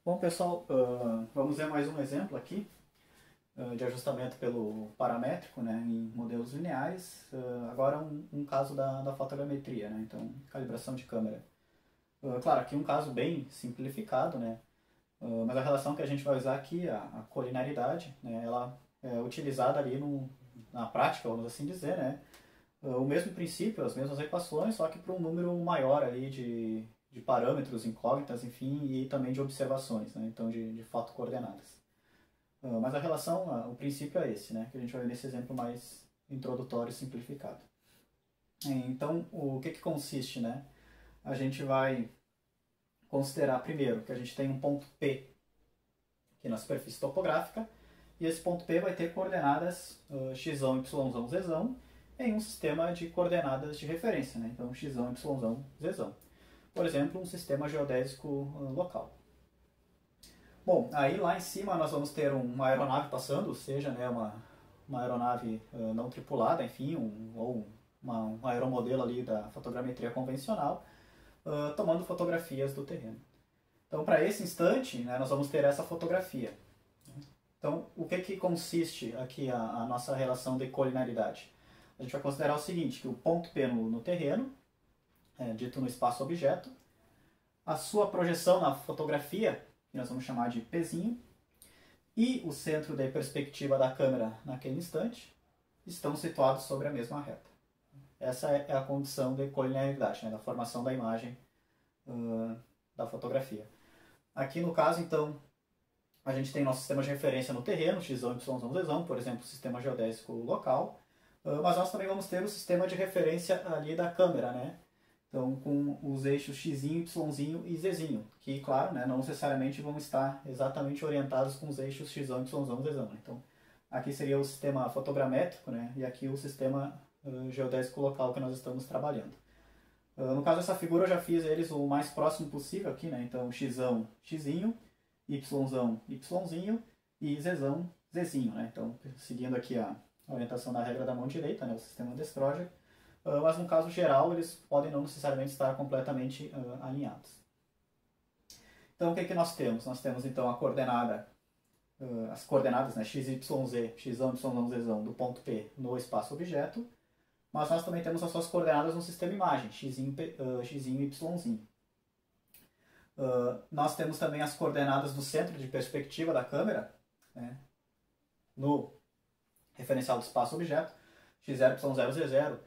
Bom, pessoal, vamos ver mais um exemplo aqui de ajustamento pelo paramétrico, né, em modelos lineares. Agora um caso da fotogrametria, né, então calibração de câmera. Claro, aqui um caso bem simplificado, né, mas a relação que a gente vai usar aqui, a colinearidade, né, ela é utilizada ali na prática, vamos assim dizer, né, o mesmo princípio, as mesmas equações, só que para um número maior ali de parâmetros, incógnitas, enfim, e também de observações, né? Então de fotocoordenadas. Mas a relação, o princípio é esse, né? Que a gente vai ver nesse exemplo mais introdutório e simplificado. Então, o que consiste, né? A gente vai considerar primeiro que a gente tem um ponto P aqui na superfície topográfica, e esse ponto P vai ter coordenadas x, y, z em um sistema de coordenadas de referência, né? Então x, y, z. Por exemplo, um sistema geodésico local. Bom, aí lá em cima nós vamos ter uma aeronave passando, seja né, uma aeronave não tripulada, enfim, ou um aeromodelo ali da fotogrametria convencional, tomando fotografias do terreno. Então, para esse instante, né, nós vamos ter essa fotografia. Então, o que consiste aqui a nossa relação de colinearidade? A gente vai considerar o seguinte, que o ponto P no terreno, dito no espaço-objeto, a sua projeção na fotografia, que nós vamos chamar de Pzinho, e o centro de perspectiva da câmera naquele instante, estão situados sobre a mesma reta. Essa é a condição de colinearidade, né, da formação da imagem da fotografia. Aqui no caso, então, a gente tem nosso sistema de referência no terreno, x, y, z, por exemplo, o sistema geodésico local, mas nós também vamos ter o sistema de referência ali da câmera, né? Então, com os eixos x, y e z, que, claro, né, não necessariamente vão estar exatamente orientados com os eixos x, y, z. Então, aqui seria o sistema fotogramétrico, né, e aqui o sistema geodésico local que nós estamos trabalhando. No caso dessa figura, eu já fiz eles o mais próximo possível aqui, né, então x, x, y, y e z, z. Né, então, seguindo aqui a orientação da regra da mão direita, né, o sistema Destroger. Mas no caso geral eles podem não necessariamente estar completamente alinhados. Então o que nós temos? Nós temos então a coordenada, as coordenadas, né, x, y, z, x, y, z do ponto P no espaço objeto, mas nós também temos as suas coordenadas no sistema imagem, x, y, y. Nós temos também as coordenadas do centro de perspectiva da câmera, né, no referencial do espaço objeto, x0, y0, z0.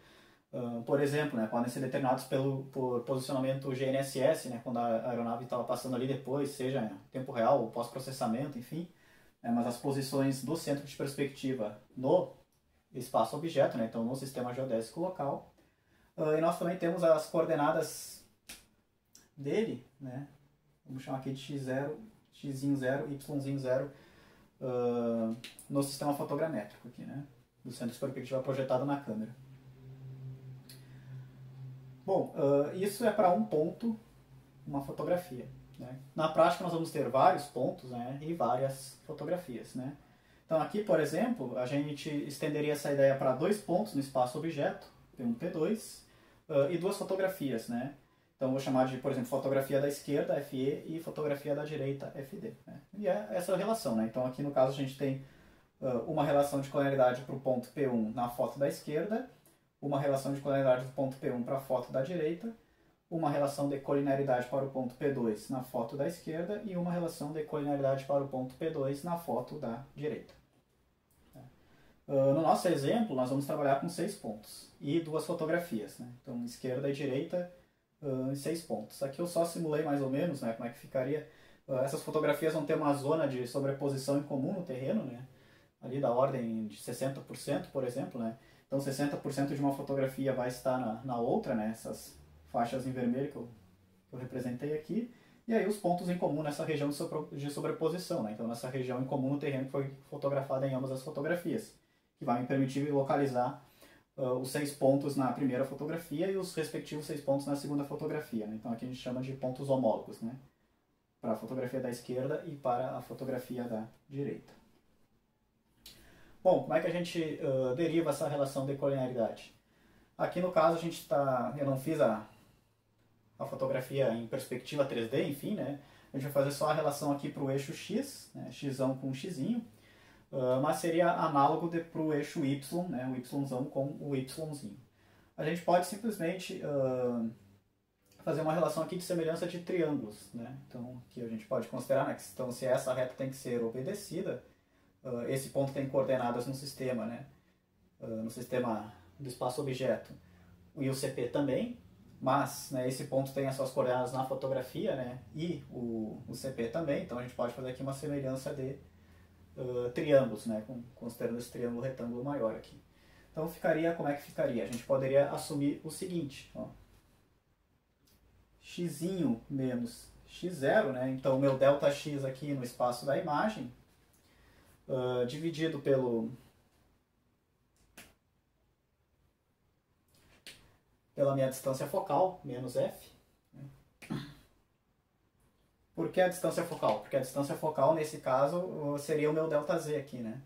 Por exemplo, né, podem ser determinados por posicionamento GNSS, né, quando a aeronave estava passando ali depois, seja em tempo real ou pós-processamento, enfim. Mas as posições do centro de perspectiva no espaço-objeto, né, então no sistema geodésico local. E nós também temos as coordenadas dele, né, vamos chamar aqui de x0, x0, y0, no sistema fotogramétrico aqui, né, do centro de perspectiva projetado na câmera. Bom, isso é para um ponto, uma fotografia. Né? Na prática nós vamos ter vários pontos, né, e várias fotografias. Né? Então aqui, por exemplo, a gente estenderia essa ideia para dois pontos no espaço objeto, P1, P2, e duas fotografias. Né? Então vou chamar de, por exemplo, fotografia da esquerda, FE, e fotografia da direita, FD. Né? E é essa relação. Né? Então aqui no caso a gente tem uma relação de colinearidade para o ponto P1 na foto da esquerda, uma relação de colinearidade do ponto P1 para a foto da direita, uma relação de colinearidade para o ponto P2 na foto da esquerda e uma relação de colinearidade para o ponto P2 na foto da direita. No nosso exemplo, nós vamos trabalhar com 6 pontos e duas fotografias. Né? Então, esquerda e direita, 6 pontos. Aqui eu só simulei mais ou menos, né, como é que ficaria. Essas fotografias vão ter uma zona de sobreposição em comum no terreno, né? Ali da ordem de 60%, por exemplo, né? Então 60% de uma fotografia vai estar na outra, né? Essas faixas em vermelho que eu representei aqui. E aí os pontos em comum nessa região de sobreposição, né? Então nessa região em comum no terreno que foi fotografada em ambas as fotografias, que vai me permitir localizar os 6 pontos na primeira fotografia e os respectivos 6 pontos na segunda fotografia. Né? Então aqui a gente chama de pontos homólogos, né? Para a fotografia da esquerda e para a fotografia da direita. Bom, como é que a gente deriva essa relação de colinearidade? Aqui no caso a gente eu não fiz a fotografia em perspectiva 3D, enfim, né? A gente vai fazer só a relação aqui para o eixo x, né, x com x'inho, mas seria análogo para o eixo y, né, o y com o y'zinho. A gente pode simplesmente fazer uma relação aqui de semelhança de triângulos, né? Então, que a gente pode considerar, né? Então, se essa reta tem que ser obedecida, esse ponto tem coordenadas no sistema, né? No sistema do espaço-objeto, e o CP também, mas, né, esse ponto tem as suas coordenadas na fotografia, né? E o CP também, então a gente pode fazer aqui uma semelhança de triângulos, né? Considerando esse triângulo retângulo maior aqui. Então, ficaria, como é que ficaria? A gente poderia assumir o seguinte, ó. X menos x0, né? Então, o meu ΔX aqui no espaço da imagem, dividido pela minha distância focal, menos f. Por que a distância focal? Porque a distância focal, nesse caso, seria o meu ΔZ aqui, né?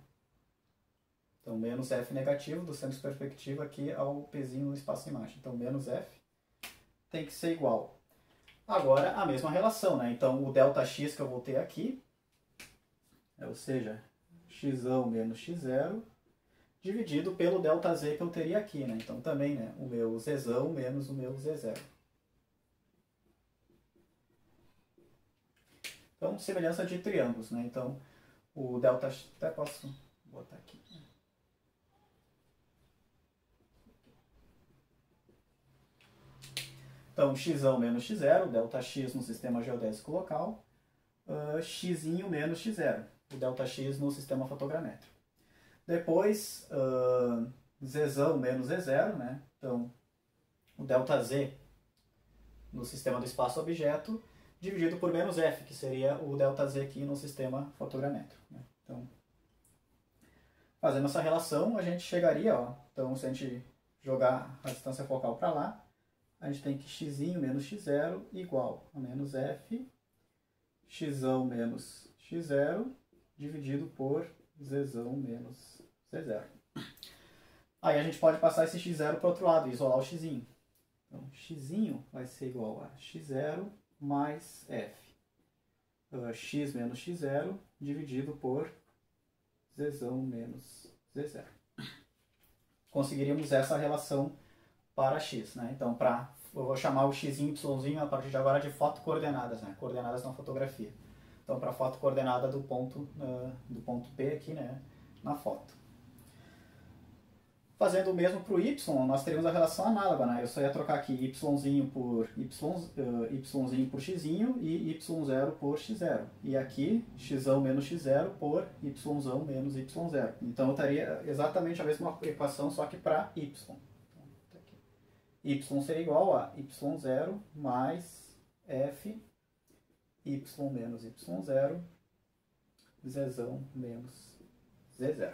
Então, menos f negativo do centro de perspectiva aqui ao pezinho no espaço de imagem. Então, menos f tem que ser igual. Agora, a mesma relação, né? Então, o ΔX que eu vou ter aqui, ou seja, x menos x0, dividido pelo ΔZ que eu teria aqui, né? Então, também, né? O meu Z menos o meu Z0. Então, semelhança de triângulos, né? Então, o ΔX... Até posso botar aqui. Então, x menos x0, ΔX no sistema geodésico local, x menos x0, o ΔX no sistema fotogramétrico. Depois, Z menos Z0, né? Então, o ΔZ no sistema do espaço-objeto, dividido por menos f, que seria o ΔZ aqui no sistema fotogramétrico, né? Então, fazendo essa relação, a gente chegaria, ó, então se a gente jogar a distância focal para lá, a gente tem que x menos x0 igual a menos f, x menos x0, dividido por z menos z0. Aí a gente pode passar esse x0 para o outro lado e isolar o x. Então, x vai ser igual a x0 mais f. X menos x0 dividido por z menos z0. Conseguiríamos essa relação para x, né? Então, eu vou chamar o x e y a partir de agora de fotocoordenadas, né? Coordenadas na fotografia. Então, para a fotocoordenada do ponto P aqui, né? Na foto. Fazendo o mesmo para o y, nós teríamos a relação análoga, né? Eu só ia trocar aqui y por por x e y0 por x0. E aqui, x menos x0 por y menos y0. Então, eu teria exatamente a mesma equação, só que para y. Y seria igual a y0 mais f, y menos y0, z menos z0.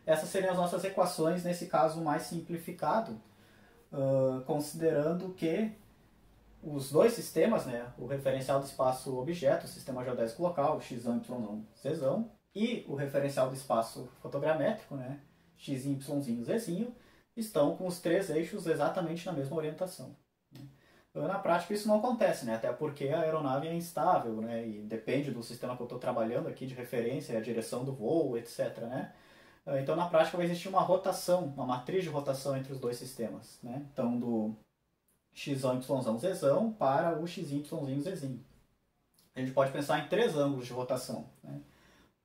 Essas seriam as nossas equações, nesse caso mais simplificado, considerando que os dois sistemas, né, o referencial do espaço-objeto, o sistema geodésico local, x, y, z, e o referencial do espaço fotogramétrico, né, x, y, z, estão com os três eixos exatamente na mesma orientação. Na prática isso não acontece, né? Até porque a aeronave é instável, né? E depende do sistema que eu estou trabalhando aqui de referência, a direção do voo, etc. Né? Então na prática vai existir uma rotação, uma matriz de rotação entre os dois sistemas. Né? Então do x, y, z para o x, y, z. A gente pode pensar em três ângulos de rotação. Né?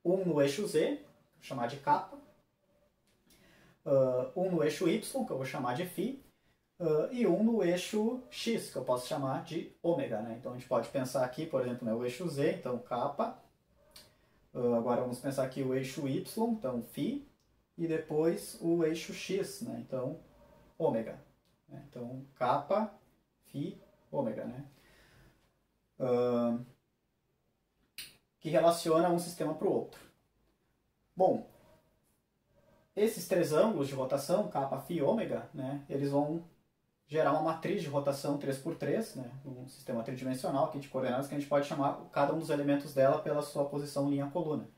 Um no eixo z, vou chamar de kappa. Um no eixo y, que eu vou chamar de φ, e um no eixo x, que eu posso chamar de ômega. Né? Então a gente pode pensar aqui, por exemplo, né, o eixo z, então kappa. Agora vamos pensar aqui o eixo y, então φ, e depois o eixo x, né? Então ômega. Né? Então kappa, φ, ômega. Né? Que relaciona um sistema para o outro. Bom, esses três ângulos de rotação, kappa, φ e ômega, né, eles vão gerar uma matriz de rotação 3x3, né, um sistema tridimensional aqui de coordenadas que a gente pode chamar cada um dos elementos dela pela sua posição linha-coluna.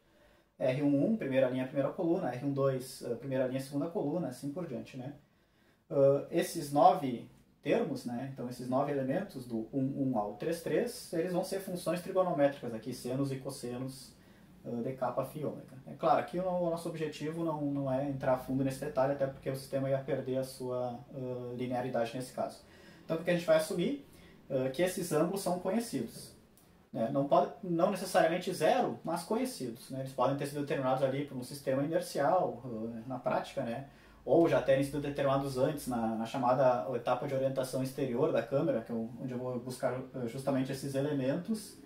R11, primeira linha, primeira coluna, R12, primeira linha, segunda coluna, assim por diante. Né. Esses 9 termos, né? Então esses 9 elementos, do 1, 1 ao 3, 3, eles vão ser funções trigonométricas aqui, senos e cossenos de kappa, φ e ômega. É claro, aqui o nosso objetivo não é entrar a fundo nesse detalhe, até porque o sistema ia perder a sua linearidade nesse caso. Então o que a gente vai assumir? Que esses ângulos são conhecidos. Né? Não necessariamente zero, mas conhecidos. Né? Eles podem ter sido determinados ali por um sistema inercial, na prática, né? Ou já terem sido determinados antes, na chamada etapa de orientação exterior da câmera, onde eu vou buscar justamente esses elementos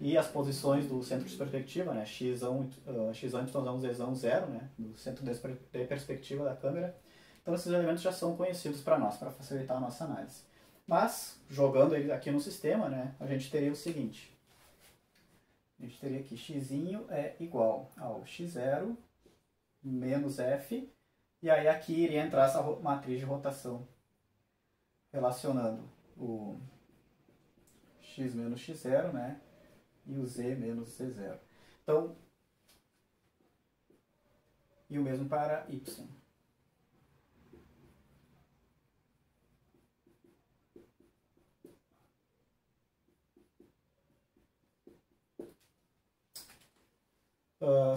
e as posições do centro de perspectiva, né? X1, Y, Z, 0, né? Do centro de perspectiva da câmera. Então esses elementos já são conhecidos para nós, para facilitar a nossa análise. Mas, jogando ele aqui no sistema, né? A gente teria o seguinte. A gente teria aqui x é igual ao x0 menos f, e aí aqui iria entrar essa matriz de rotação relacionando o x menos x0, né, e o z menos z0. Então, e o mesmo para y.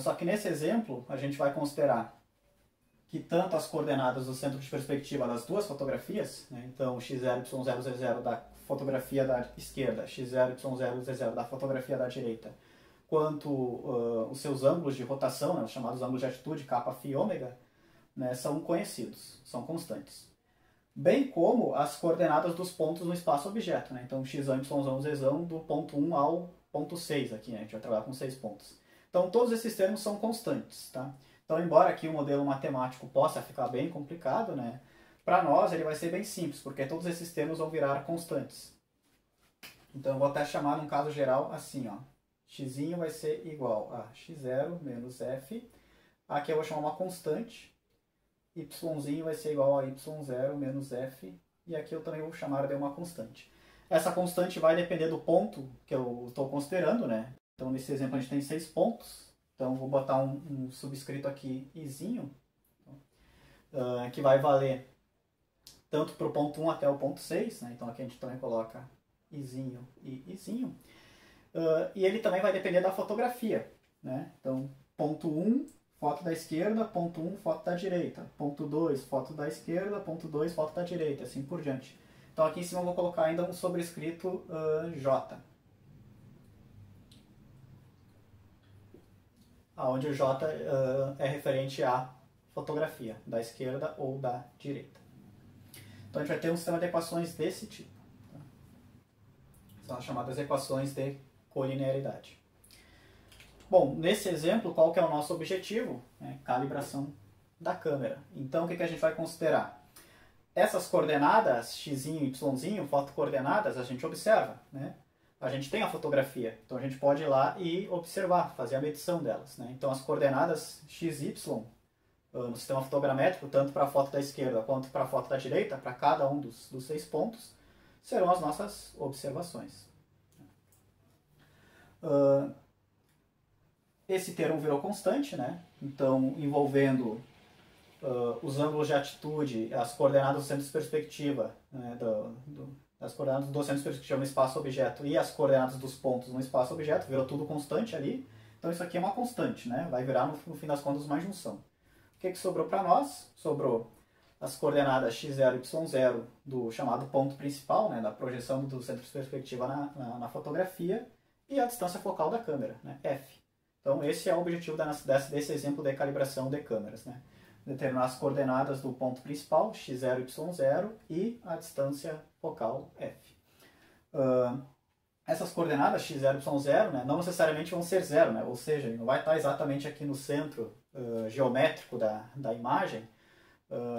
Só que nesse exemplo, a gente vai considerar que tanto as coordenadas do centro de perspectiva das duas fotografias, né, então x0, y0, z0 da fotografia da esquerda, x0, y0, z0 da fotografia da direita, quanto os seus ângulos de rotação, né, os chamados ângulos de atitude, kappa, φ e ômega, né, são conhecidos, são constantes. Bem como as coordenadas dos pontos no espaço-objeto, né, então x1, y1, z1 do ponto 1 ao ponto 6 aqui, né, a gente vai trabalhar com 6 pontos. Então, todos esses termos são constantes, tá? Então, embora aqui o modelo matemático possa ficar bem complicado, né? Para nós ele vai ser bem simples, porque todos esses termos vão virar constantes. Então, eu vou até chamar num caso geral assim, ó. X vai ser igual a x0 menos f. Aqui eu vou chamar uma constante. Y vai ser igual a y0 menos f. E aqui eu também vou chamar de uma constante. Essa constante vai depender do ponto que eu estou considerando, né? Então, nesse exemplo, a gente tem 6 pontos. Então, vou botar um subscrito aqui, izinho, que vai valer tanto para o ponto 1 até o ponto 6. Né? Então, aqui a gente também coloca izinho e izinho. E ele também vai depender da fotografia. Né? Então, ponto 1, foto da esquerda, ponto 1, foto da direita. Ponto 2, foto da esquerda, ponto 2, foto da direita, assim por diante. Então, aqui em cima eu vou colocar ainda um sobrescrito J. Onde o J é referente à fotografia, da esquerda ou da direita. Então a gente vai ter um sistema de equações desse tipo. Tá? São as chamadas equações de colinearidade. Bom, nesse exemplo, qual que é o nosso objetivo? Calibração da câmera. Então o que a gente vai considerar? Essas coordenadas, x e y, fotocoordenadas, a gente observa, né? A gente tem a fotografia, então a gente pode ir lá e observar, fazer a medição delas. Né? Então as coordenadas x, y, no sistema fotogramétrico, tanto para a foto da esquerda quanto para a foto da direita, para cada um dos 6 pontos, serão as nossas observações. Esse termo virou constante, né? Então envolvendo os ângulos de atitude, as coordenadas do centro de perspectiva, né? As coordenadas do centro de perspectiva no espaço-objeto e as coordenadas dos pontos no espaço-objeto, virou tudo constante ali. Então isso aqui é uma constante, né? Vai virar, no fim das contas, uma junção. O que sobrou para nós? Sobrou as coordenadas x0 e y0 do chamado ponto principal, né? Da projeção do centro de perspectiva na fotografia, e a distância focal da câmera, né? f. Então esse é o objetivo desse exemplo de calibração de câmeras, né? Determinar as coordenadas do ponto principal, x0 e y0, e a distância focal f. Essas coordenadas x0 e y0, né, não necessariamente vão ser zero, né, ou seja, não vai estar exatamente aqui no centro geométrico da imagem,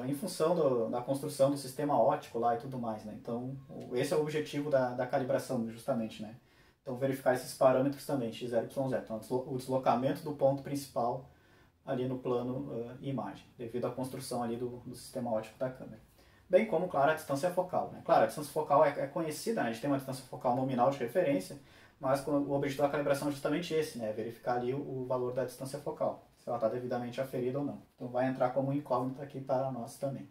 em função da construção do sistema óptico lá e tudo mais. Né? Então, esse é o objetivo da calibração, justamente. Né? Então, verificar esses parâmetros também, x0 e y0. Então, o deslocamento do ponto principal ali no plano imagem, devido à construção ali do sistema óptico da câmera. Bem como, claro, a distância focal. Né? Claro, a distância focal é conhecida, né? A gente tem uma distância focal nominal de referência, mas o objetivo da calibração é justamente esse, né? Verificar ali o valor da distância focal, se ela está devidamente aferida ou não. Então vai entrar como incógnita aqui para nós também.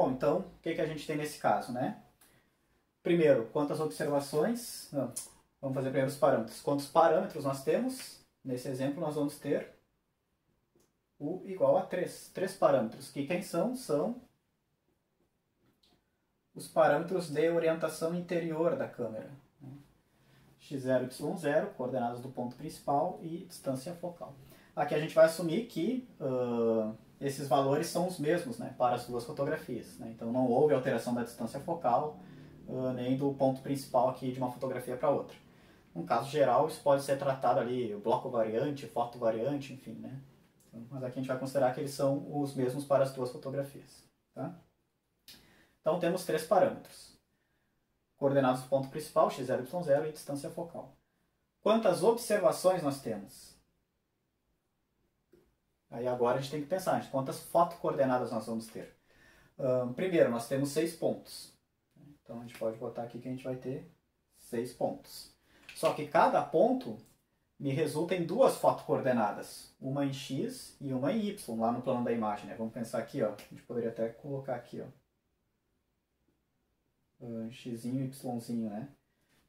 Bom, então, o que a gente tem nesse caso, né? Primeiro, quantas observações... Não, vamos fazer primeiro os parâmetros. Quantos parâmetros nós temos? Nesse exemplo, nós vamos ter U igual a 3. 3 parâmetros. Que quem são? São os parâmetros de orientação interior da câmera. X0, Y0, coordenadas do ponto principal e distância focal. Aqui a gente vai assumir que esses valores são os mesmos, né, para as duas fotografias. Né? Então não houve alteração da distância focal, nem do ponto principal aqui de uma fotografia para outra. No caso geral, isso pode ser tratado ali, bloco variante, foto variante, enfim. Né? Então, mas aqui a gente vai considerar que eles são os mesmos para as duas fotografias. Tá? Então temos 3 parâmetros. Coordenadas do ponto principal, x0, y0 e distância focal. Quantas observações nós temos? Aí agora a gente tem que pensar, quantas fotocoordenadas nós vamos ter. Primeiro, nós temos 6 pontos. Então a gente pode botar aqui que a gente vai ter 6 pontos. Só que cada ponto me resulta em 2 fotocoordenadas. Uma em x e uma em y, lá no plano da imagem. Né? Vamos pensar aqui, ó. A gente poderia até colocar aqui, ó. X e Y, né?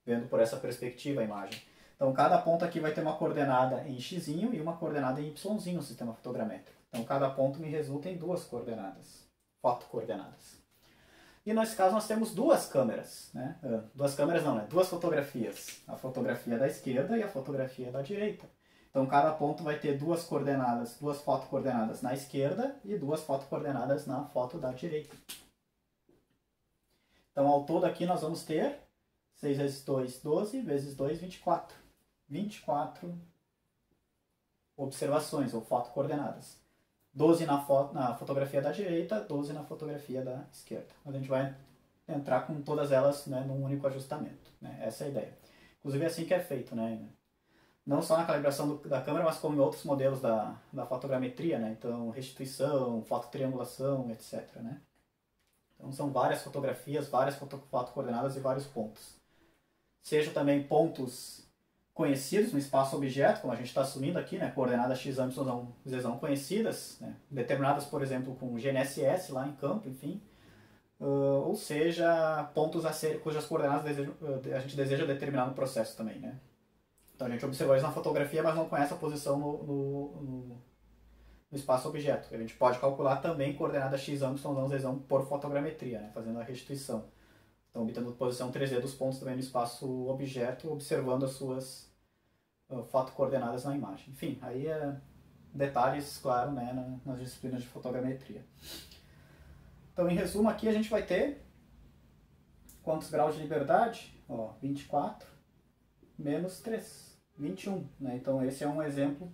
Vendo por essa perspectiva a imagem. Então, cada ponto aqui vai ter uma coordenada em X e uma coordenada em Y no sistema fotogramétrico. Então, cada ponto me resulta em 2 coordenadas, fotocoordenadas. E nesse caso nós temos 2 câmeras, né? 2 câmeras não, né? 2 fotografias. A fotografia da esquerda e a fotografia da direita. Então, cada ponto vai ter 2 coordenadas, 2 fotocoordenadas na esquerda e 2 fotocoordenadas na foto da direita. Então, ao todo aqui nós vamos ter 6 vezes 2, 12, vezes 2, 24. 24 observações, ou fotocoordenadas. 12 na fotografia da direita, 12 na fotografia da esquerda. Mas a gente vai entrar com todas elas, né, num único ajustamento. Né? Essa é a ideia. Inclusive é assim que é feito. Né? Não só na calibração da câmera, mas como em outros modelos da fotogrametria. Né? Então, restituição, fototriangulação, etc. Né? Então são várias fotografias, várias fotocoordenadas e vários pontos. Seja também pontos conhecidos no espaço objeto, como a gente está assumindo aqui, né? Coordenadas x, y, z conhecidas, né? Determinadas, por exemplo, com GNSS lá em campo, enfim. Ou seja, pontos cujas coordenadas a gente deseja determinar no processo também. Né? Então a gente observou isso na fotografia, mas não conhece a posição no espaço objeto. A gente pode calcular também coordenadas x, y, z por fotogrametria, né? Fazendo a restituição. Então, obtendo a posição 3D dos pontos também no espaço objeto, observando as suas fotocoordenadas na imagem. Enfim, aí é detalhes, claro, né, nas disciplinas de fotogrametria. Então, em resumo, aqui a gente vai ter quantos graus de liberdade? Ó, 24 menos 3, 21. Né? Então, esse é um exemplo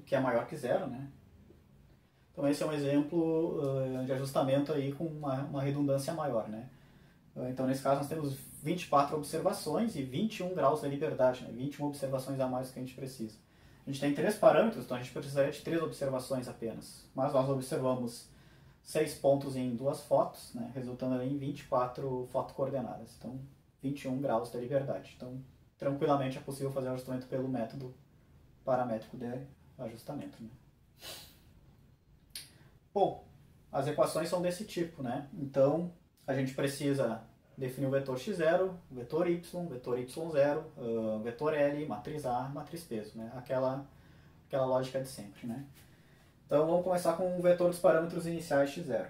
que é maior que zero, né? Então esse é um exemplo de ajustamento aí com uma redundância maior, né? Então nesse caso nós temos 24 observações e 21 graus de liberdade, né? 21 observações a mais do que a gente precisa. A gente tem 3 parâmetros, então a gente precisaria de 3 observações apenas. Mas nós observamos 6 pontos em 2 fotos, né? Resultando em 24 fotocoordenadas. Então 21 graus de liberdade. Então tranquilamente é possível fazer o ajustamento pelo método paramétrico de ajustamento. Né? Bom, as equações são desse tipo, né? Então, a gente precisa definir o vetor x0, o vetor y, vetor y0, vetor L, matriz A, matriz peso, né? Aquela lógica de sempre, né? Então, vamos começar com o vetor dos parâmetros iniciais x0.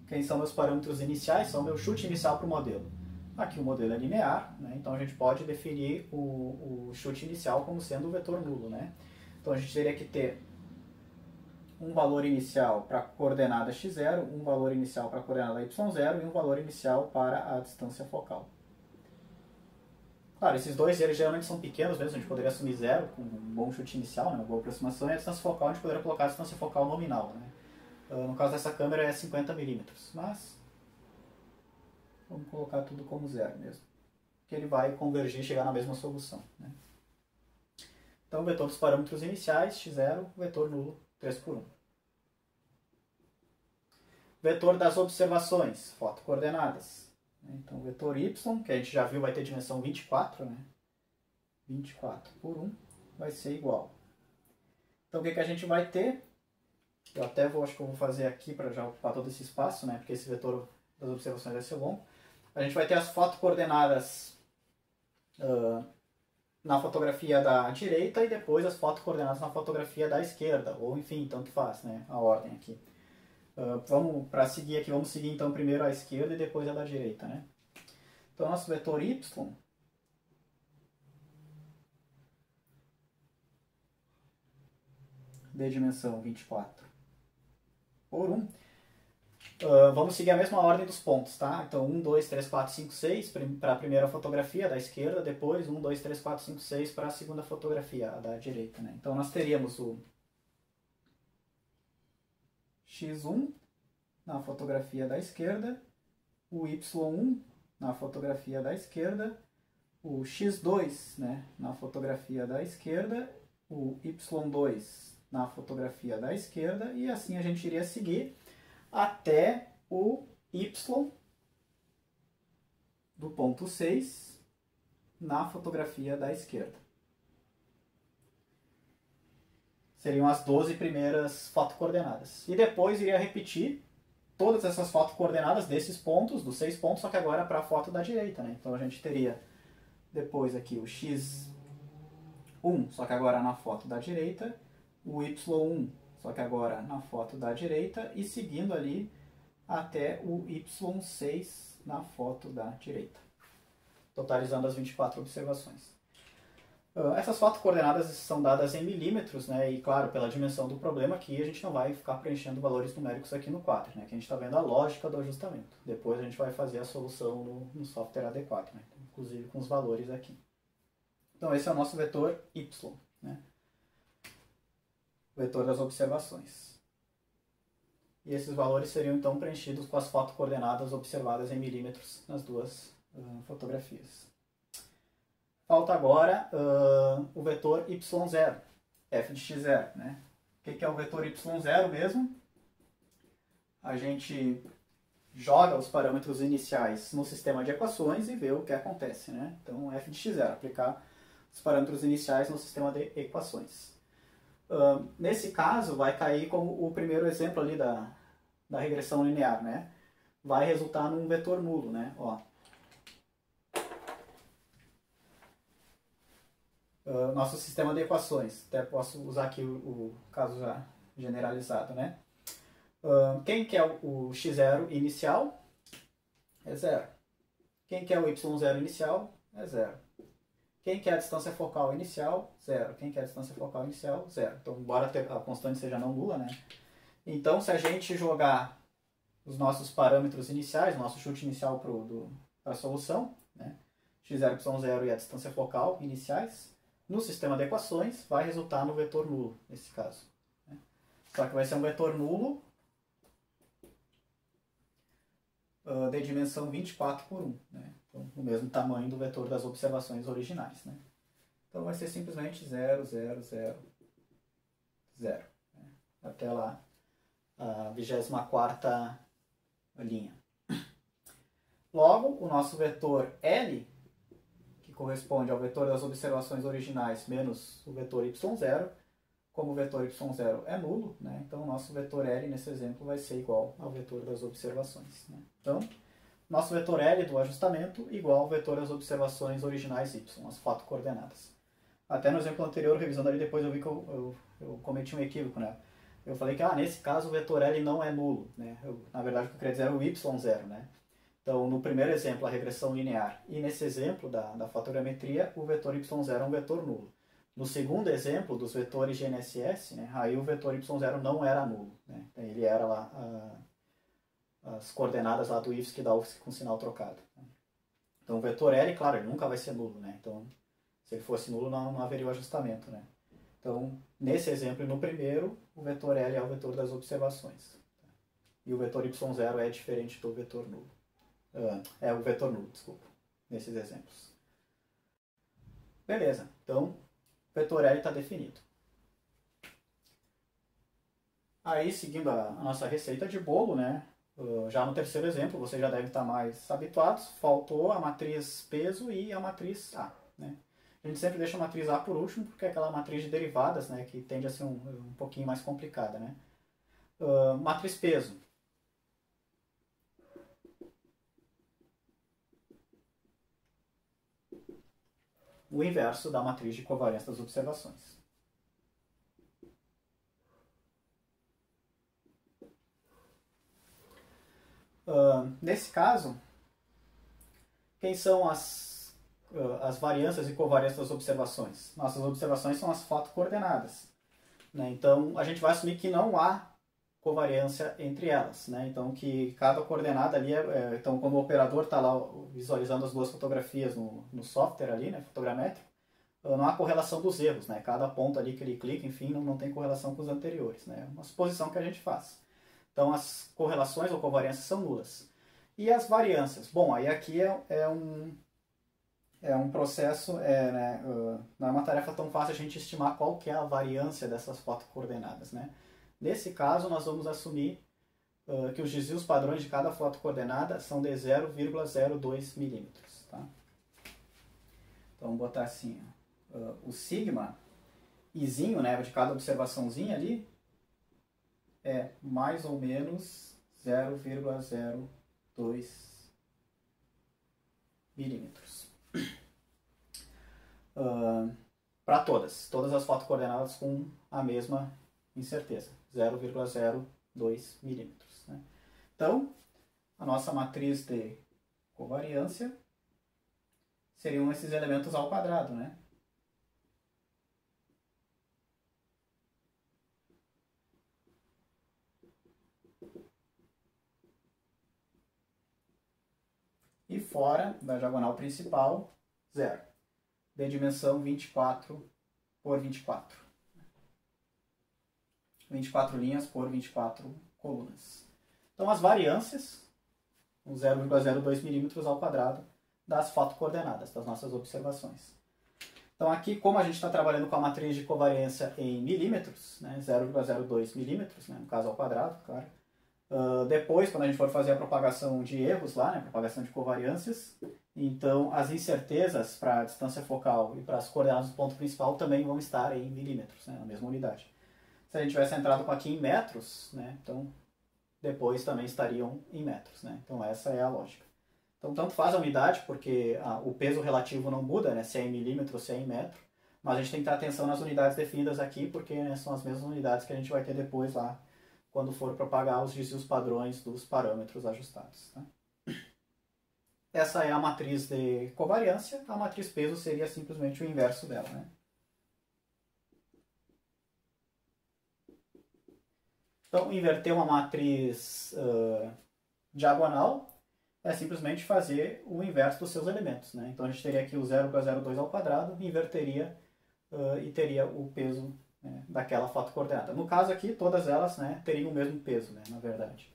Quem são meus parâmetros iniciais? São meu chute inicial para o modelo. Aqui o modelo é linear, né? Então a gente pode definir o chute inicial como sendo o vetor nulo. Né? Então a gente teria que ter um valor inicial para a coordenada x0, um valor inicial para a coordenada y0 e um valor inicial para a distância focal. Claro, esses dois eles geralmente são pequenos mesmo, a gente poderia assumir zero com um bom chute inicial, né? Uma boa aproximação, e a distância focal a gente poderia colocar a distância focal nominal. Né? No caso dessa câmera é 50 milímetros, mas vamos colocar tudo como zero mesmo, que ele vai convergir e chegar na mesma solução. Né? Então, vetor dos parâmetros iniciais, x0, vetor nulo, 3 por 1. Vetor das observações, fotocoordenadas. Então, vetor y, que a gente já viu, vai ter dimensão 24, né? 24 por 1 vai ser igual. Então, o que a gente vai ter? Eu até vou, acho que eu vou fazer aqui para já ocupar todo esse espaço, né? Porque esse vetor das observações vai ser longo. A gente vai ter as fotocoordenadas na fotografia da direita e depois as fotocoordenadas na fotografia da esquerda, ou enfim, tanto faz, né? A ordem aqui. Para seguir aqui, vamos seguir então primeiro a esquerda e depois a da direita, né? Então, nosso vetor y de dimensão 24 por 1. Vamos seguir a mesma ordem dos pontos, tá? Então, 1, 2, 3, 4, 5, 6 para a primeira fotografia da esquerda, depois 1, 2, 3, 4, 5, 6 para a segunda fotografia, a da direita, né? Então, nós teríamos o x1 na fotografia da esquerda, o y1 na fotografia da esquerda, o x2, né, na fotografia da esquerda, o y2 na fotografia da esquerda, e assim a gente iria seguir até o y do ponto 6 na fotografia da esquerda. Seriam as 12 primeiras fotocoordenadas. E depois iria repetir todas essas fotocoordenadas desses pontos, dos 6 pontos, só que agora para a foto da direita, né? Então a gente teria depois aqui o x1, só que agora na foto da direita, o y1, só que agora na foto da direita, e seguindo ali até o y6 na foto da direita, totalizando as 24 observações. Essas fotocoordenadas são dadas em milímetros, né? E claro, pela dimensão do problema aqui, a gente não vai ficar preenchendo valores numéricos aqui no quadro, né? Que a gente está vendo a lógica do ajustamento. Depois a gente vai fazer a solução no software adequado, né? Inclusive com os valores aqui. Então esse é o nosso vetor y, né? O vetor das observações. E esses valores seriam então preenchidos com as fotocoordenadas observadas em milímetros nas duas fotografias. Falta agora o vetor y0, f de x0, né? O que é o vetor y0 mesmo? A gente joga os parâmetros iniciais no sistema de equações e vê o que acontece, né? Então, f de x0, aplicar os parâmetros iniciais no sistema de equações. Nesse caso, vai cair como o primeiro exemplo ali da regressão linear, né? Vai resultar num vetor nulo, né? Ó. Nosso sistema de equações. Até posso usar aqui o caso já generalizado, né? Quem que é o x0 inicial? É 0. Quem que é o y0 inicial? É 0. Quem que é a distância focal inicial? 0. Quem que é a distância focal inicial? 0. Então, embora a constante seja não nula, né? Então, se a gente jogar os nossos parâmetros iniciais, nosso chute inicial para a solução, né? x0, y0 e a distância focal iniciais, no sistema de equações, vai resultar no vetor nulo, nesse caso. Né? Só que vai ser um vetor nulo de dimensão 24 por 1. Né? Então, o mesmo tamanho do vetor das observações originais. Né? Então, vai ser simplesmente 0, 0, 0, 0. Né? Até lá, a 24ª linha. Logo, o nosso vetor L, que corresponde ao vetor das observações originais menos o vetor y0, como o vetor y0 é nulo, né? Então o nosso vetor L nesse exemplo vai ser igual ao vetor das observações. Né? Então, nosso vetor L do ajustamento igual ao vetor das observações originais y, as fotocoordenadas. Até no exemplo anterior, revisando ali depois, eu vi que eu cometi um equívoco, né? Eu falei que nesse caso o vetor L não é nulo, né? Na verdade o que eu queria dizer era o y0, né? Então, no primeiro exemplo, a regressão linear, e nesse exemplo da fotogrametria, o vetor y0 é um vetor nulo. No segundo exemplo, dos vetores GNSS, né, aí o vetor y0 não era nulo. Né? Ele era lá as coordenadas lá do IFSC e da UFSC com sinal trocado. Né? Então, o vetor L, claro, ele nunca vai ser nulo. Né? Então, se ele fosse nulo, não haveria o ajustamento. Né? Então, nesse exemplo e no primeiro, o vetor L é o vetor das observações. E o vetor y0 é diferente do vetor nulo. É o vetor nulo, desculpa, nesses exemplos. Beleza, então o vetor L está definido. Aí, seguindo a nossa receita de bolo, né? Já no terceiro exemplo, vocês já devem estar mais habituados, faltou a matriz peso e a matriz A. Né? A gente sempre deixa a matriz A por último, porque é aquela matriz de derivadas, né, que tende a ser um pouquinho mais complicada. Né? Matriz peso. O inverso da matriz de covariância das observações. Nesse caso, quem são as variâncias e covariâncias das observações? Nossas observações são as fotocoordenadas, né? Então, a gente vai assumir que não há covariância entre elas, né? Então, que cada coordenada ali, então, quando o operador está lá visualizando as duas fotografias no software ali, né, fotogramétrico, não há correlação dos erros, né? Cada ponto ali que ele clica, enfim, não tem correlação com os anteriores, né? É uma suposição que a gente faz. Então, as correlações ou covariâncias são nulas. E as variâncias? Bom, aí aqui é um processo, né, não é uma tarefa tão fácil a gente estimar qual que é a variância dessas fotocoordenadas, né? Nesse caso, nós vamos assumir que os desvios padrões de cada fotocoordenada são de 0,02 milímetros. Tá? Então, vamos botar assim, o sigma izinho, né, de cada observaçãozinha ali, é mais ou menos 0,02 milímetros. Para todas as fotocoordenadas com a mesma incerteza, 0,02 milímetros. Né? Então, a nossa matriz de covariância seriam esses elementos ao quadrado, né? E fora da diagonal principal, 0. De dimensão 24 por 24. 24 linhas por 24 colunas. Então, as variâncias, 0,02 milímetros ao quadrado das fotocoordenadas, das nossas observações. Então, aqui, como a gente está trabalhando com a matriz de covariância em milímetros, né, 0,02 milímetros, né, no caso ao quadrado, claro. Depois, quando a gente for fazer a propagação de erros lá, né, propagação de covariâncias, então as incertezas para a distância focal e para as coordenadas do ponto principal também vão estar em milímetros, né, na mesma unidade. Se a gente tivesse entrado aqui em metros, né, então depois também estariam em metros. Né, então essa é a lógica. Então tanto faz a unidade, porque o peso relativo não muda, né, se é em milímetro ou se é em metro, mas a gente tem que ter atenção nas unidades definidas aqui, porque, né, são as mesmas unidades que a gente vai ter depois lá, quando for propagar os desvios padrões dos parâmetros ajustados. Tá? Essa é a matriz de covariância, a matriz peso seria simplesmente o inverso dela. Né? Então, inverter uma matriz diagonal é simplesmente fazer o inverso dos seus elementos. Né? Então, a gente teria aqui o 0,02 ao quadrado, inverteria e teria o peso, né, daquela fotocoordenada. No caso aqui, todas elas, né, teriam o mesmo peso, né, na verdade.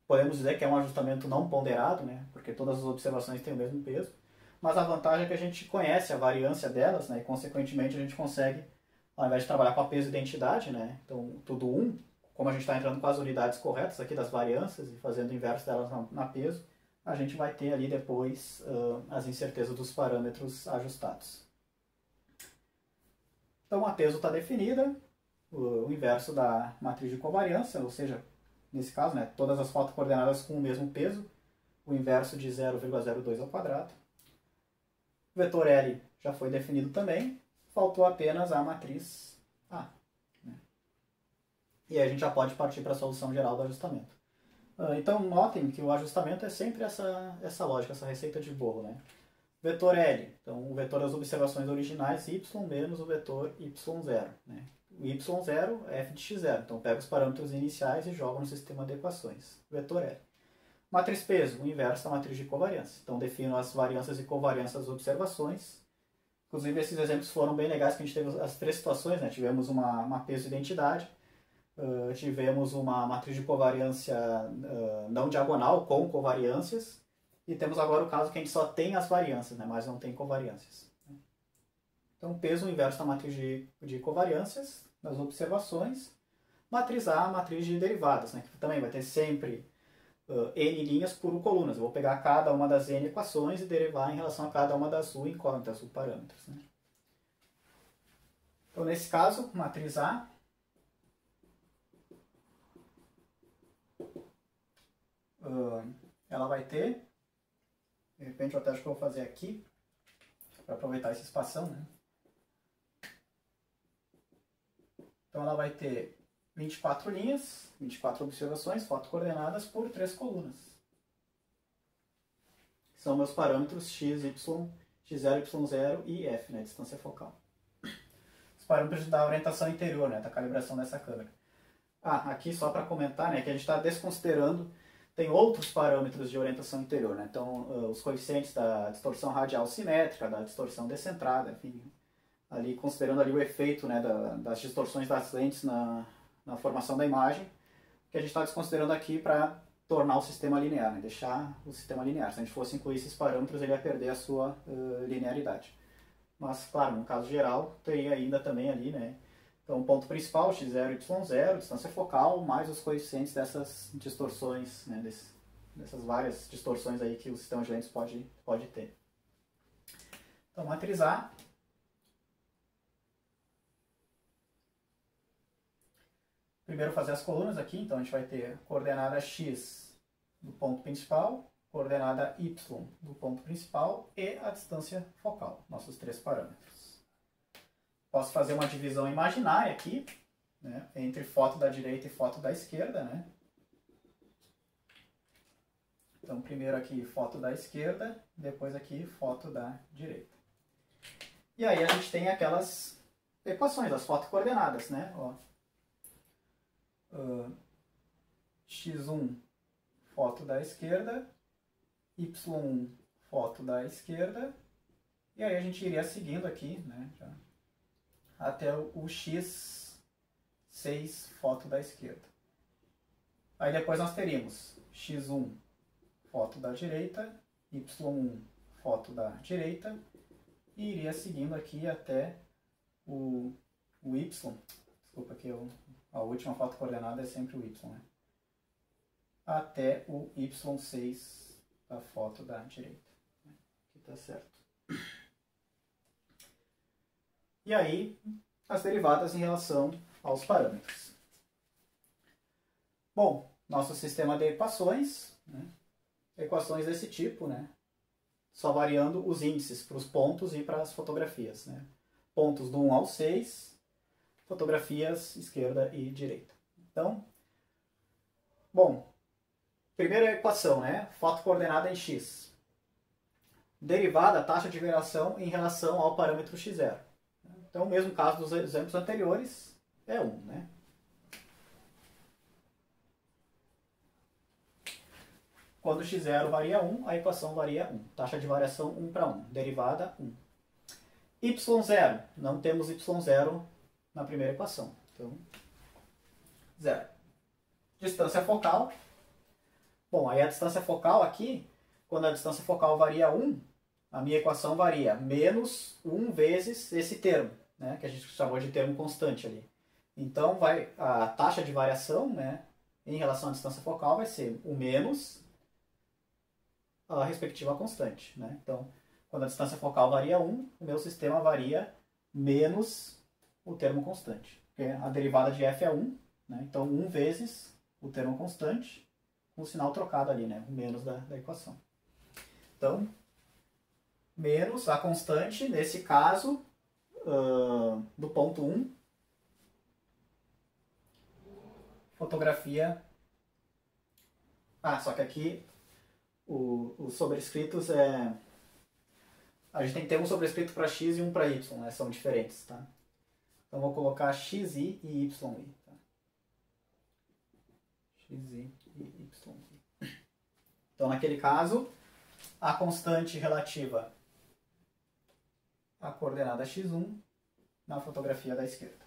Podemos dizer que é um ajustamento não ponderado, né, porque todas as observações têm o mesmo peso, mas a vantagem é que a gente conhece a variância delas, né, e consequentemente a gente consegue, ao invés de trabalhar com a peso e identidade, né, então tudo 1, como a gente está entrando com as unidades corretas aqui das variâncias e fazendo o inverso delas na peso, a gente vai ter ali depois as incertezas dos parâmetros ajustados. Então a peso está definida, o inverso da matriz de covariância, ou seja, nesse caso, né, todas as fotocoordenadas com o mesmo peso, o inverso de 0,02 ao quadrado. O vetor L já foi definido também, faltou apenas a matriz A. Né? E aí a gente já pode partir para a solução geral do ajustamento. Então notem que o ajustamento é sempre essa lógica, essa receita de bolo. Né? Vetor L, então o vetor das observações originais, y menos o vetor y0. Né? O y0 é f de x0, então pega os parâmetros iniciais e joga no sistema de equações. Vetor L. Matriz peso, o inverso da matriz de covariância. Então defino as variâncias e covariâncias das observações. Inclusive esses exemplos foram bem legais, que a gente teve as três situações, né? Tivemos uma peso identidade, tivemos uma matriz de covariância não diagonal com covariâncias, e temos agora o caso que a gente só tem as variâncias, né, mas não tem covariâncias. Então, peso inverso da matriz de covariâncias das observações. Matriz A, matriz de derivadas, né, que também vai ter sempre n linhas por colunas. Eu vou pegar cada uma das n equações e derivar em relação a cada uma das u incógnitas, u parâmetros. Né. Então, nesse caso, matriz A, ela vai ter, de repente eu até acho que eu vou fazer aqui, para aproveitar esse espação, né? Então ela vai ter 24 linhas, 24 observações, fotocoordenadas por 3 colunas. São meus parâmetros x, y, x0, y0 e f, né, distância focal. Os parâmetros da orientação interior, né, da calibração dessa câmera. Aqui só para comentar, né, que a gente está desconsiderando, tem outros parâmetros de orientação interior, né, então os coeficientes da distorção radial simétrica, da distorção descentrada, enfim, ali considerando ali o efeito, né, das distorções das lentes na formação da imagem, que a gente está desconsiderando aqui para tornar o sistema linear, né, deixar o sistema linear. Se a gente fosse incluir esses parâmetros, ele ia perder a sua linearidade. Mas, claro, no caso geral, teria ainda também ali, né, então o ponto principal, x0, y0, distância focal, mais os coeficientes dessas distorções, né, dessas várias distorções aí que o sistema de lentes pode ter. Então, matriz A. Primeiro fazer as colunas aqui, então a gente vai ter coordenada x do ponto principal, coordenada y do ponto principal e a distância focal, nossos 3 parâmetros. Posso fazer uma divisão imaginária aqui, né, entre foto da direita e foto da esquerda, né? Então primeiro aqui foto da esquerda, depois aqui foto da direita. E aí a gente tem aquelas equações, as fotocoordenadas, né? Ó. x1 foto da esquerda, y1 foto da esquerda, e aí a gente iria seguindo aqui, né, até o x6 foto da esquerda. Aí depois nós teríamos x1 foto da direita, y1 foto da direita, e iria seguindo aqui até o y, desculpa que a última foto coordenada é sempre o y, né? Até o y6 da foto da direita. Aqui está certo. E aí, as derivadas em relação aos parâmetros. Bom, nosso sistema de equações, né? Equações desse tipo, né? Só variando os índices para os pontos e para as fotografias, né? Pontos do 1 ao 6, fotografias esquerda e direita. Então, bom, primeira equação, né? Foto coordenada em x. Derivada, taxa de variação em relação ao parâmetro x0. Então, o mesmo caso dos exemplos anteriores, é 1, né? Quando x0 varia 1, a equação varia 1. Taxa de variação 1 para 1. Derivada 1. y0, não temos y0 na primeira equação. Então, 0. Distância focal. Bom, aí a distância focal aqui, quando a distância focal varia 1, a minha equação varia menos 1 vezes esse termo, né, que a gente chamou de termo constante ali. Então, a taxa de variação, né, em relação à distância focal vai ser o menos a respectiva constante, né? Então, quando a distância focal varia 1, o meu sistema varia menos o termo constante. Porque a derivada de f é 1, né? Então 1 vezes o termo constante, com o sinal trocado ali, né? O menos da equação. Então, menos a constante, nesse caso, do ponto 1, fotografia. Só que aqui os sobrescritos a gente tem que ter um sobrescrito para x e um para y, né? São diferentes, tá? Então vou colocar xi e yi, tá? xi e yi. Então naquele caso, a constante relativa à coordenada x1 na fotografia da esquerda.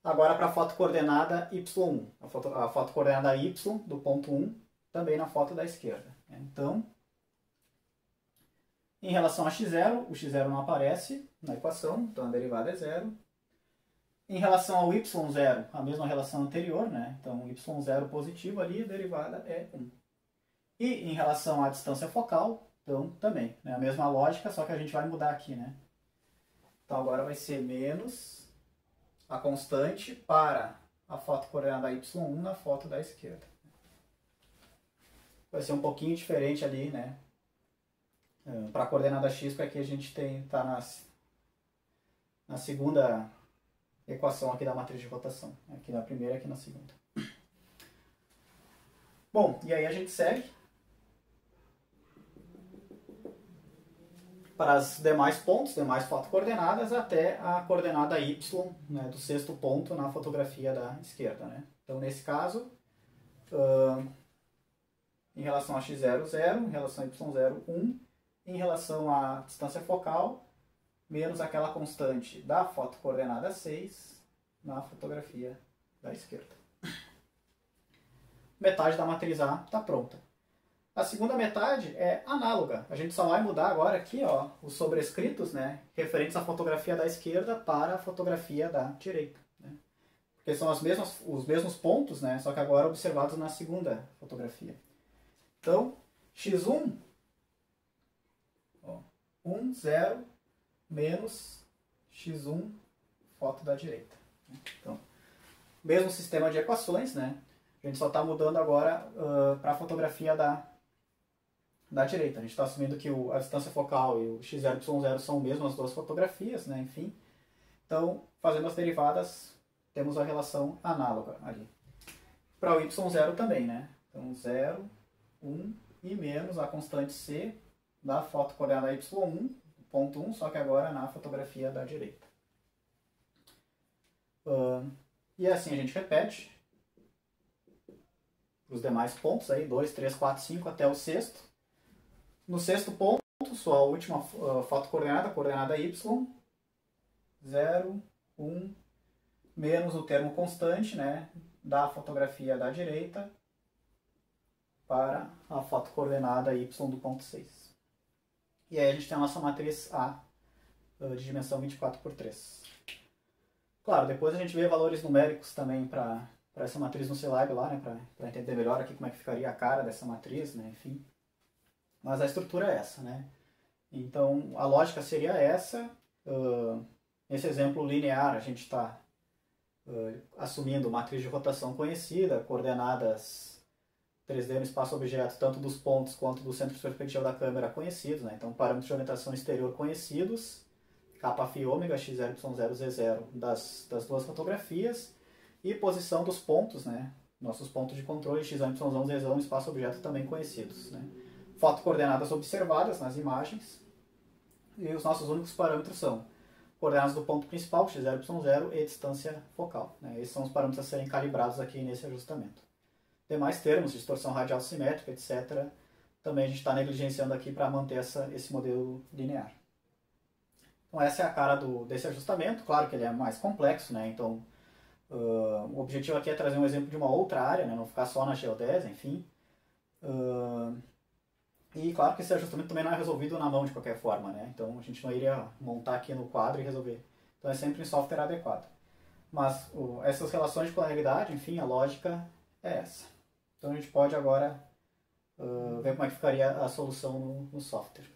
Agora para a foto coordenada y1, a foto coordenada y do ponto 1, também na foto da esquerda. Então, em relação a x0, o x0 não aparece na equação, então a derivada é 0. Em relação ao y0, a mesma relação anterior, né? Então y0 positivo ali, a derivada é 1. E em relação à distância focal, então também, né? A mesma lógica, só que a gente vai mudar aqui, né? Então agora vai ser menos a constante para a foto coordenada y1 na foto da esquerda. Vai ser um pouquinho diferente ali, né? Para a coordenada x, porque aqui a gente está na segunda equação aqui da matriz de rotação. Aqui na primeira e aqui na segunda. Bom, e aí a gente segue para os demais pontos, demais fotocoordenadas, até a coordenada y, né, do sexto ponto na fotografia da esquerda. Né? Então, nesse caso, em relação a x0, 0, em relação a y0, 1, em relação à distância focal, menos aquela constante da fotocoordenada 6 na fotografia da esquerda. Metade da matriz A está pronta. A segunda metade é análoga. A gente só vai mudar agora aqui, ó, os sobrescritos, né, referentes à fotografia da esquerda para a fotografia da direita. Né? Porque são os mesmos pontos, né, só que agora observados na segunda fotografia. Então, x1, ó, 1, 0, menos x1, foto da direita. Então, mesmo sistema de equações, né? A gente só está mudando agora para a fotografia da direita. A gente está assumindo que a distância focal e o x0 e y0 são mesmo as duas fotografias, né? Enfim. Então, fazendo as derivadas, temos a relação análoga ali. Para o y0 também, né? Então, 0, 1 e menos a constante c da foto coordenada y1, ponto 1, só que agora na fotografia da direita. E assim a gente repete os demais pontos aí, 2, 3, 4, 5 até o sexto. No sexto ponto, sua última foto coordenada y, 0, 1, menos o termo constante, né, da fotografia da direita para a foto coordenada y do ponto 6. E aí a gente tem a nossa matriz A de dimensão 24 por 3. Claro, depois a gente vê valores numéricos também para essa matriz no Scilab lá, né, para entender melhor aqui como é que ficaria a cara dessa matriz, né, enfim. Mas a estrutura é essa, né. Então, a lógica seria essa. Nesse exemplo linear, a gente está assumindo matriz de rotação conhecida, coordenadas 3D no espaço-objeto, tanto dos pontos quanto do centro de perspectiva da câmera conhecidos, né, então parâmetros de orientação exterior conhecidos, kappa, φ, ômega, x0, y0, z0 das duas fotografias, e posição dos pontos, né? Nossos pontos de controle, x1, y1, z1 no espaço-objeto também conhecidos. Né? Fotocoordenadas observadas nas imagens. E os nossos únicos parâmetros são coordenadas do ponto principal, x0, y0, e distância focal. Né? Esses são os parâmetros a serem calibrados aqui nesse ajustamento. Demais termos, distorção radial simétrica, etc., também a gente está negligenciando aqui para manter esse modelo linear. Então essa é a cara desse ajustamento. Claro que ele é mais complexo, né? Então o objetivo aqui é trazer um exemplo de uma outra área, né? Não ficar só na geodésia, enfim. E claro que esse ajustamento também não é resolvido na mão de qualquer forma, né? Então a gente não iria montar aqui no quadro e resolver. Então é sempre em software adequado. Mas essas relações de planaridade, enfim, a lógica é essa. Então a gente pode agora ver como é que ficaria a solução no software.